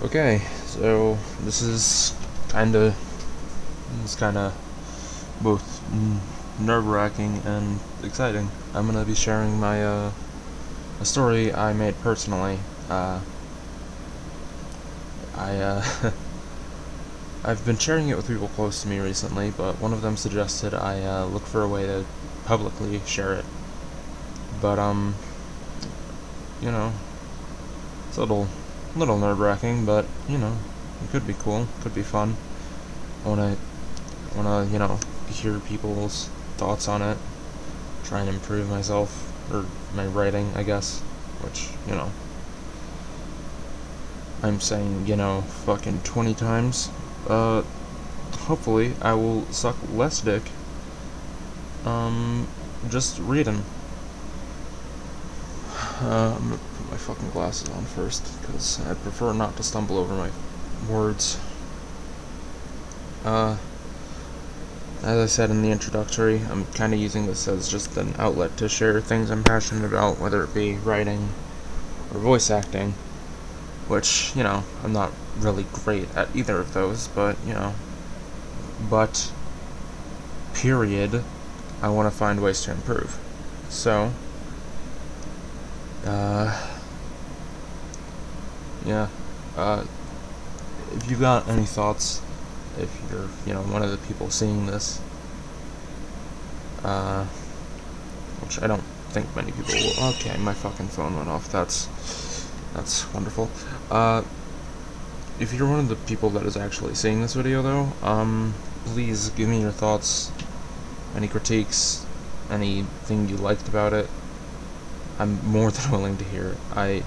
Okay, so this is kinda both nerve-wracking and exciting. I'm gonna be sharing my a story I made personally. I I've been sharing it with people close to me recently, but one of them suggested I look for a way to publicly share it. But you know, it's a little nerve-wracking, but it could be cool, could be fun. I wanna hear people's thoughts on it, try and improve myself, or my writing, I guess, which, I'm saying, fucking 20 times. Hopefully I will suck less dick, just reading. I'm gonna put my fucking glasses on first, because I prefer not to stumble over my words. As I said in the introductory, I'm kind of using this as just an outlet to share things I'm passionate about, whether it be writing or voice acting, which, I'm not really great at either of those, but, period, I want to find ways to improve. So, yeah, if you've got any thoughts, if you're, one of the people seeing this, which I don't think many people will. Okay, my fucking phone went off. That's wonderful. If you're one of the people that is actually seeing this video, though, please give me your thoughts, any critiques, anything you liked about it. I'm more than willing to hear it.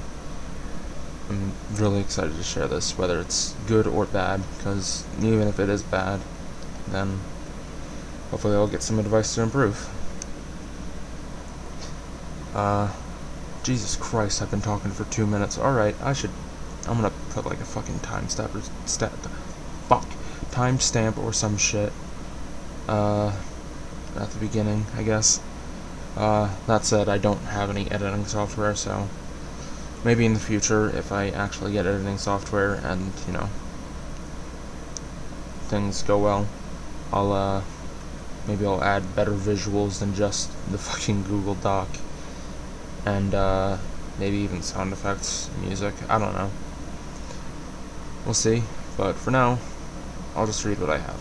I'm really excited to share this, whether it's good or bad, because even if it is bad, then hopefully I'll get some advice to improve. Jesus Christ, I've been talking for 2 minutes. Alright, I'm gonna put like a fucking timestamp or some shit, at the beginning, I guess. That said, I don't have any editing software, so maybe in the future, if I actually get editing software and, things go well, maybe I'll add better visuals than just the fucking Google Doc. And, maybe even sound effects, music, I don't know. We'll see, but for now, I'll just read what I have.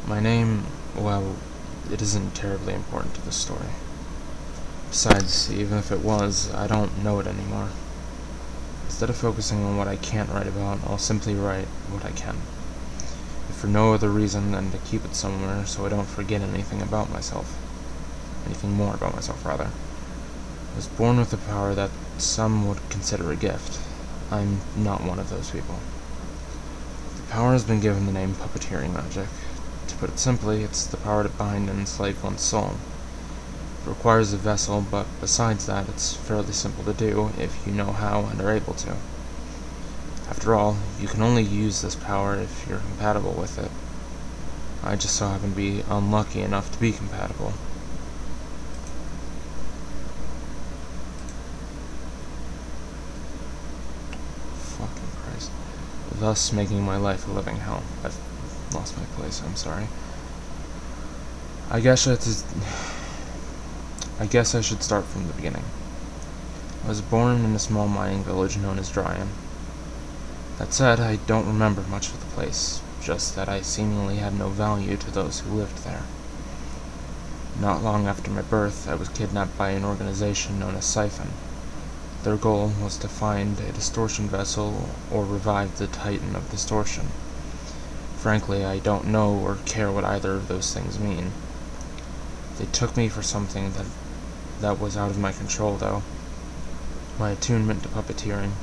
My name, well, it isn't terribly important to the story. Besides, even if it was, I don't know it anymore. Instead of focusing on what I can't write about, I'll simply write what I can. If for no other reason than to keep it somewhere so I don't forget anything about myself. Anything more about myself, rather. I was born with a power that some would consider a gift. I'm not one of those people. The power has been given the name puppeteering magic. To put it simply, it's the power to bind and enslave one's soul. It requires a vessel, but besides that, it's fairly simple to do if you know how and are able to. After all, you can only use this power if you're compatible with it. I just so happen to be unlucky enough to be compatible. Fucking Christ. Thus making my life a living hell. I've lost my place, I'm sorry. I guess I should start from the beginning. I was born in a small mining village known as Dryan. That said, I don't remember much of the place, just that I seemingly had no value to those who lived there. Not long after my birth, I was kidnapped by an organization known as Siphon. Their goal was to find a distortion vessel or revive the Titan of Distortion. Frankly, I don't know or care what either of those things mean. They took me for something that was out of my control, though. My attunement to puppeteering.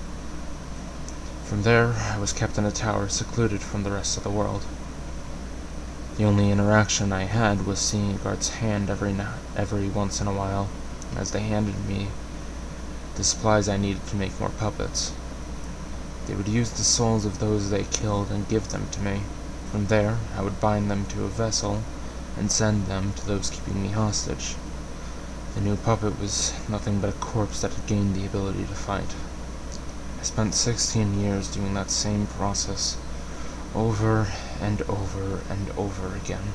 From there, I was kept in a tower secluded from the rest of the world. The only interaction I had was seeing a guard's hand every once in a while, as they handed me the supplies I needed to make more puppets. They would use the souls of those they killed and give them to me. From there, I would bind them to a vessel and send them to those keeping me hostage. The new puppet was nothing but a corpse that had gained the ability to fight. I spent 16 years doing that same process, over and over and over again,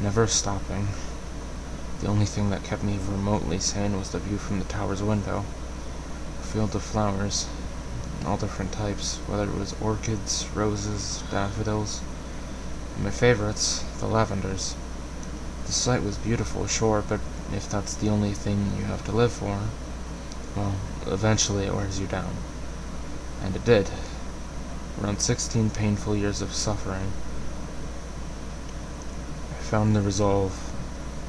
never stopping. The only thing that kept me remotely sane was the view from the tower's window. A field of flowers, all different types, whether it was orchids, roses, daffodils. And my favorites, the lavenders. The sight was beautiful, sure, but if that's the only thing you have to live for, well, eventually it wears you down. And it did. Around 16 painful years of suffering, I found the resolve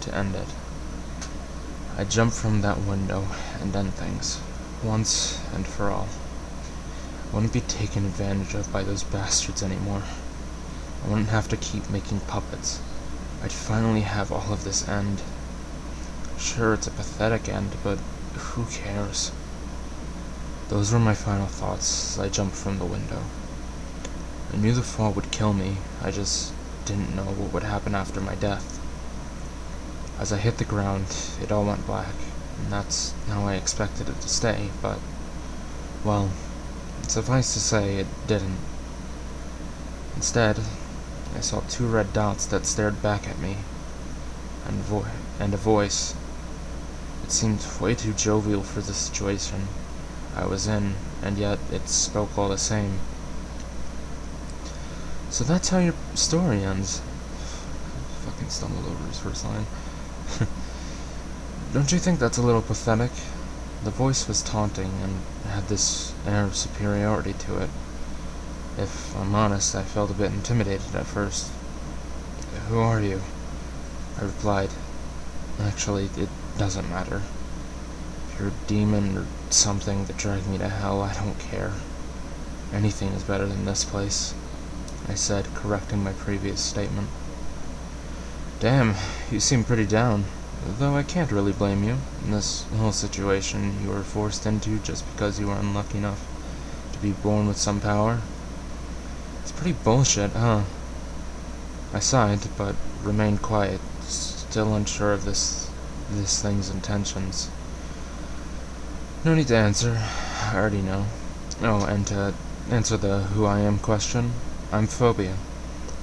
to end it. I jumped from that window and end things, once and for all. I wouldn't be taken advantage of by those bastards anymore. I wouldn't have to keep making puppets. I'd finally have all of this end. Sure, it's a pathetic end, but who cares? Those were my final thoughts as I jumped from the window. I knew the fall would kill me, I just didn't know what would happen after my death. As I hit the ground, it all went black, and that's how I expected it to stay, but, well, suffice to say, it didn't. Instead, I saw 2 red dots that stared back at me, and a voice. It seemed way too jovial for the situation I was in, and yet it spoke all the same. So that's how your story ends. Fucking stumbled over his first line. Don't you think that's a little pathetic? The voice was taunting and had this air of superiority to it. If I'm honest, I felt a bit intimidated at first. Who are you? I replied. Actually, it doesn't matter. If you're a demon or something that dragged me to hell, I don't care. Anything is better than this place, I said, correcting my previous statement. Damn, you seem pretty down, though I can't really blame you in this whole situation you were forced into just because you were unlucky enough to be born with some power. It's pretty bullshit, huh? I sighed, but remained quiet, still unsure of this thing's intentions. No need to answer, I already know. Oh, and to answer the who I am question, I'm Phobia,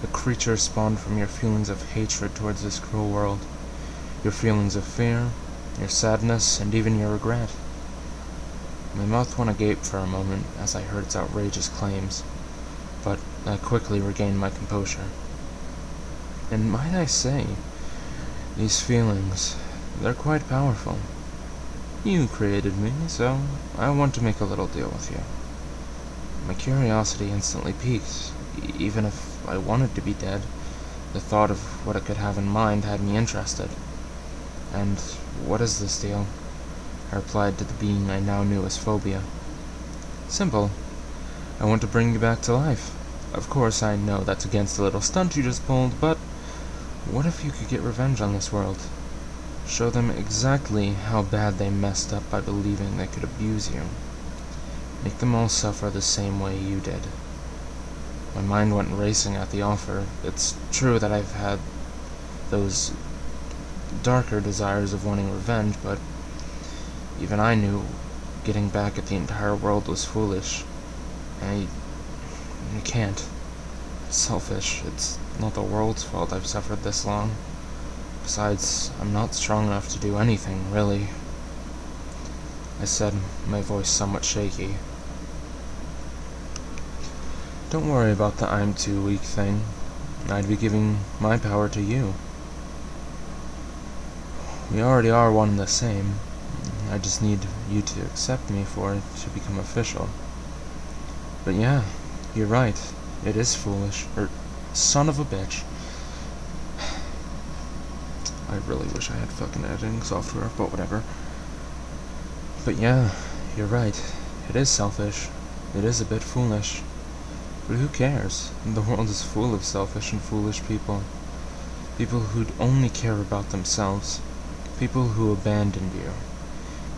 a creature spawned from your feelings of hatred towards this cruel world, your feelings of fear, your sadness, and even your regret. My mouth went agape for a moment as I heard its outrageous claims, but I quickly regained my composure. And might I say, these feelings, they're quite powerful. You created me, so I want to make a little deal with you. My curiosity instantly piqued. Even if I wanted to be dead, the thought of what it could have in mind had me interested. And what is this deal? I replied to the being I now knew as Phobia. Simple. I want to bring you back to life. Of course, I know that's against the little stunt you just pulled, but what if you could get revenge on this world? Show them exactly how bad they messed up by believing they could abuse you. Make them all suffer the same way you did. My mind went racing at the offer. It's true that I've had those darker desires of wanting revenge, but even I knew getting back at the entire world was foolish. I can't. It's selfish. It's not the world's fault I've suffered this long. Besides, I'm not strong enough to do anything, really, I said, my voice somewhat shaky. Don't worry about the I'm too weak thing. I'd be giving my power to you. We already are one and the same. I just need you to accept me for it to become official. But yeah, you're right. It is foolish. Son of a bitch. I really wish I had fucking editing software, but whatever. But yeah, you're right. It is selfish. It is a bit foolish. But who cares? The world is full of selfish and foolish people. People who only care about themselves. People who abandoned you.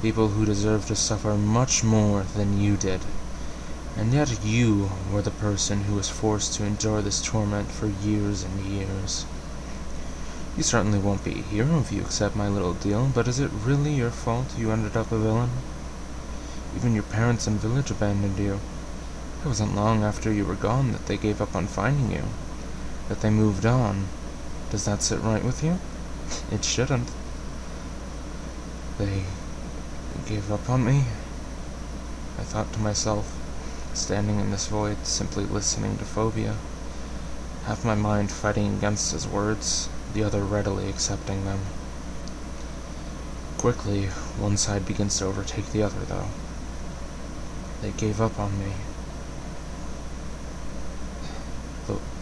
People who deserve to suffer much more than you did. And yet you were the person who was forced to endure this torment for years and years. You certainly won't be a hero if you accept my little deal, but is it really your fault you ended up a villain? Even your parents and village abandoned you. It wasn't long after you were gone that they gave up on finding you, that they moved on. Does that sit right with you? It shouldn't. They gave up on me? I thought to myself, standing in this void, simply listening to Phobia, half my mind fighting against his words, the other readily accepting them. Quickly, one side begins to overtake the other, though. They gave up on me.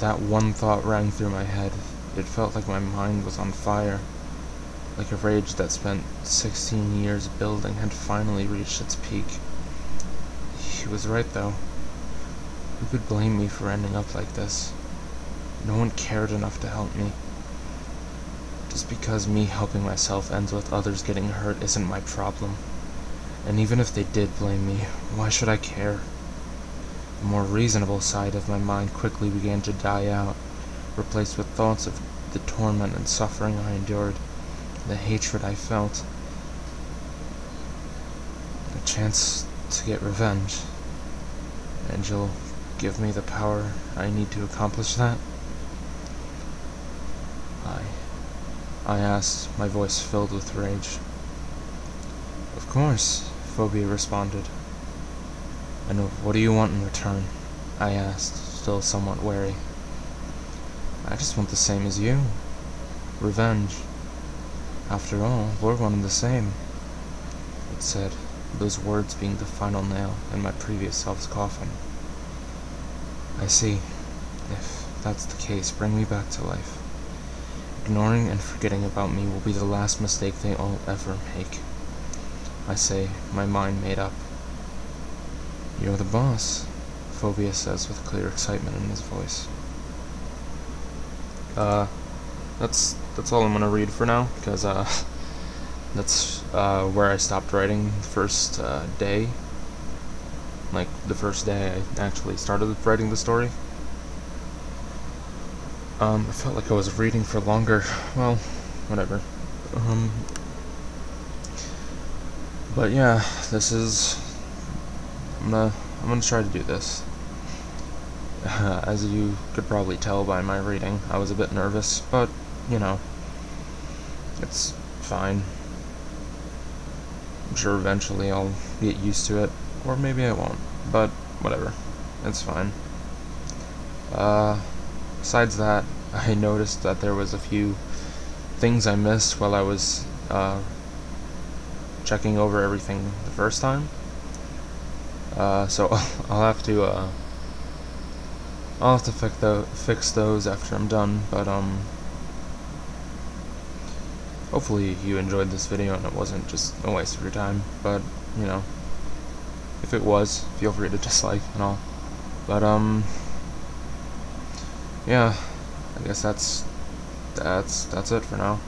That one thought rang through my head. It felt like my mind was on fire, like a rage that spent 16 years building had finally reached its peak. He was right, though. Who could blame me for ending up like this? No one cared enough to help me. Just because me helping myself ends with others getting hurt isn't my problem. And even if they did blame me, why should I care? The more reasonable side of my mind quickly began to die out, replaced with thoughts of the torment and suffering I endured, the hatred I felt. A chance to get revenge. And you'll give me the power I need to accomplish that? I asked, my voice filled with rage. Of course, Phobia responded. And what do you want in return? I asked, still somewhat wary. I just want the same as you. Revenge. After all, we're one and the same, it said, those words being the final nail in my previous self's coffin. I see. If that's the case, bring me back to life. Ignoring and forgetting about me will be the last mistake they all ever make. I say, my mind made up. You're the boss, Phobia says with clear excitement in his voice. That's all I'm gonna read for now, because that's where I stopped writing the first day. Like the first day I actually started writing the story. I felt like I was reading for longer. Well, whatever. But yeah, this is. I'm gonna try to do this. As you could probably tell by my reading, I was a bit nervous, but you know, it's fine. I'm sure eventually I'll get used to it, or maybe I won't. But whatever, it's fine. Besides that, I noticed that there was a few things I missed while I was checking over everything the first time. So I'll have to fix those after I'm done. But hopefully you enjoyed this video and it wasn't just a waste of your time. But you know, if it was, feel free to dislike and all. But yeah, I guess that's it for now.